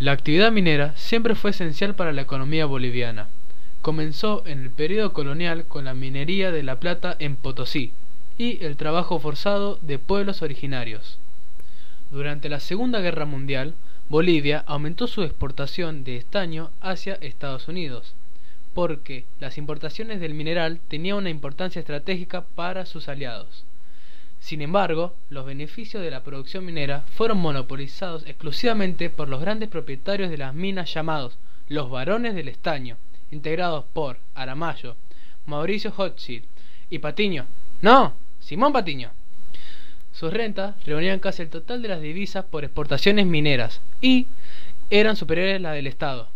La actividad minera siempre fue esencial para la economía boliviana. Comenzó en el período colonial con la minería de la plata en Potosí y el trabajo forzado de pueblos originarios. Durante la Segunda Guerra Mundial, Bolivia aumentó su exportación de estaño hacia Estados Unidos, porque las importaciones del mineral tenían una importancia estratégica para sus aliados. Sin embargo, los beneficios de la producción minera fueron monopolizados exclusivamente por los grandes propietarios de las minas llamados los Barones del Estaño, integrados por Aramayo, Mauricio Hochschild y Patiño. ¡No! ¡Simón Patiño! Sus rentas reunían casi el total de las divisas por exportaciones mineras y eran superiores a las del Estado.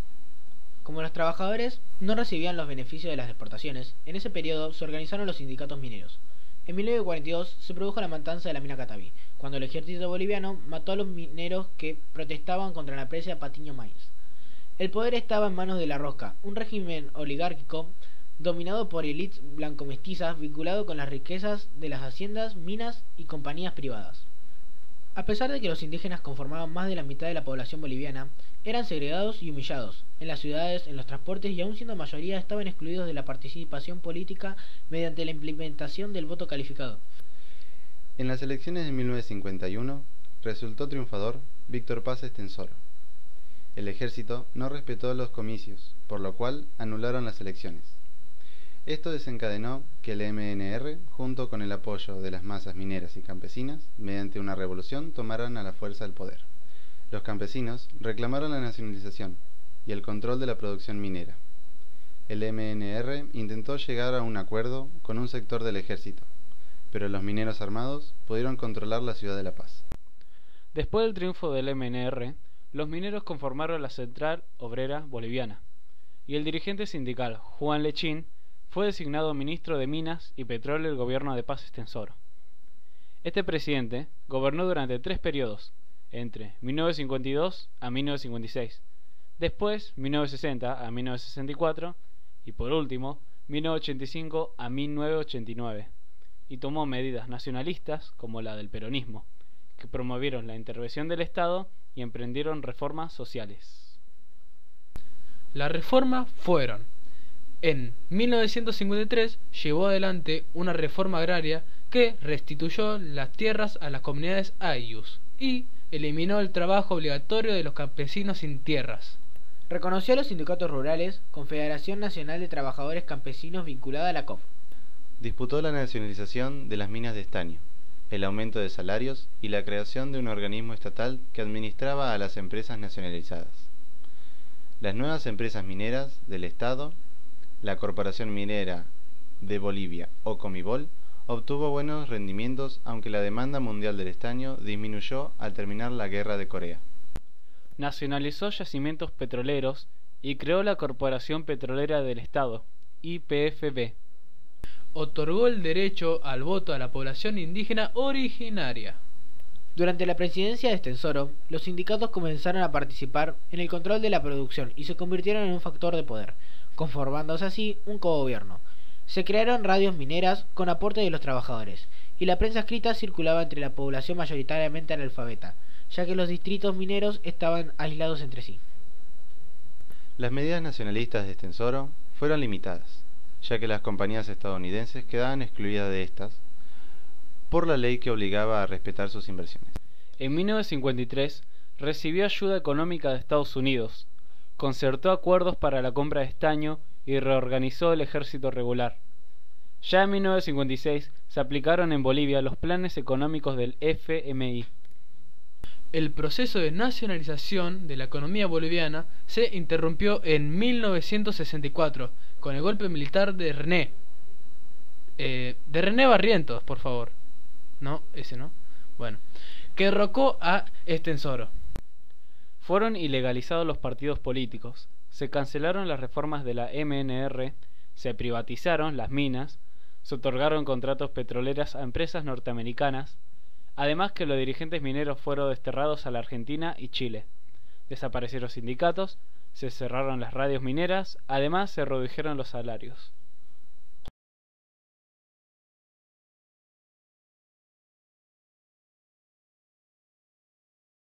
Como los trabajadores no recibían los beneficios de las exportaciones, en ese periodo se organizaron los sindicatos mineros. En 1942 se produjo la matanza de la mina Cataví, cuando el ejército boliviano mató a los mineros que protestaban contra la presa de Patiño Mines. El poder estaba en manos de la Rosca, un régimen oligárquico dominado por élites blanco-mestizas vinculado con las riquezas de las haciendas, minas y compañías privadas. A pesar de que los indígenas conformaban más de la mitad de la población boliviana, eran segregados y humillados, en las ciudades, en los transportes y aun siendo mayoría estaban excluidos de la participación política mediante la implementación del voto calificado. En las elecciones de 1951 resultó triunfador Víctor Paz Estenssoro. El ejército no respetó los comicios, por lo cual anularon las elecciones. Esto desencadenó que el MNR, junto con el apoyo de las masas mineras y campesinas, mediante una revolución tomaran a la fuerza el poder. Los campesinos reclamaron la nacionalización y el control de la producción minera. El MNR intentó llegar a un acuerdo con un sector del ejército, pero los mineros armados pudieron controlar la ciudad de La Paz. Después del triunfo del MNR, los mineros conformaron la Central Obrera Boliviana, y el dirigente sindical Juan Lechín fue designado ministro de Minas y Petróleo del gobierno de Paz Estenssoro. Este presidente gobernó durante 3 periodos, entre 1952 a 1956, después 1960 a 1964 y por último 1985 a 1989, y tomó medidas nacionalistas como la del peronismo, que promovieron la intervención del Estado y emprendieron reformas sociales. Las reformas fueron: en 1953 llevó adelante una reforma agraria que restituyó las tierras a las comunidades ayllus y eliminó el trabajo obligatorio de los campesinos sin tierras. Reconoció a los sindicatos rurales, Confederación Nacional de Trabajadores Campesinos vinculada a la COF. Disputó la nacionalización de las minas de estaño, el aumento de salarios y la creación de un organismo estatal que administraba a las empresas nacionalizadas. Las nuevas empresas mineras del Estado, la Corporación Minera de Bolivia o Comibol, obtuvo buenos rendimientos aunque la demanda mundial del estaño disminuyó al terminar la Guerra de Corea. Nacionalizó yacimientos petroleros y creó la Corporación Petrolera del Estado, YPFB. Otorgó el derecho al voto a la población indígena originaria. Durante la presidencia de Estenssoro, los sindicatos comenzaron a participar en el control de la producción y se convirtieron en un factor de poder, conformándose así un cogobierno. Se crearon radios mineras con aporte de los trabajadores, y la prensa escrita circulaba entre la población mayoritariamente analfabeta, ya que los distritos mineros estaban aislados entre sí. Las medidas nacionalistas de Estenssoro fueron limitadas, ya que las compañías estadounidenses quedaban excluidas de estas por la ley que obligaba a respetar sus inversiones. En 1953 recibió ayuda económica de Estados Unidos, concertó acuerdos para la compra de estaño y reorganizó el ejército regular. Ya en 1956 se aplicaron en Bolivia los planes económicos del FMI. El proceso de nacionalización de la economía boliviana se interrumpió en 1964 con el golpe militar de René Barrientos, por favor. No, ese no. Bueno, que derrocó a Estenssoro. Fueron ilegalizados los partidos políticos, se cancelaron las reformas de la MNR, se privatizaron las minas, se otorgaron contratos petroleros a empresas norteamericanas, además que los dirigentes mineros fueron desterrados a la Argentina y Chile. Desaparecieron sindicatos, se cerraron las radios mineras, además se redujeron los salarios.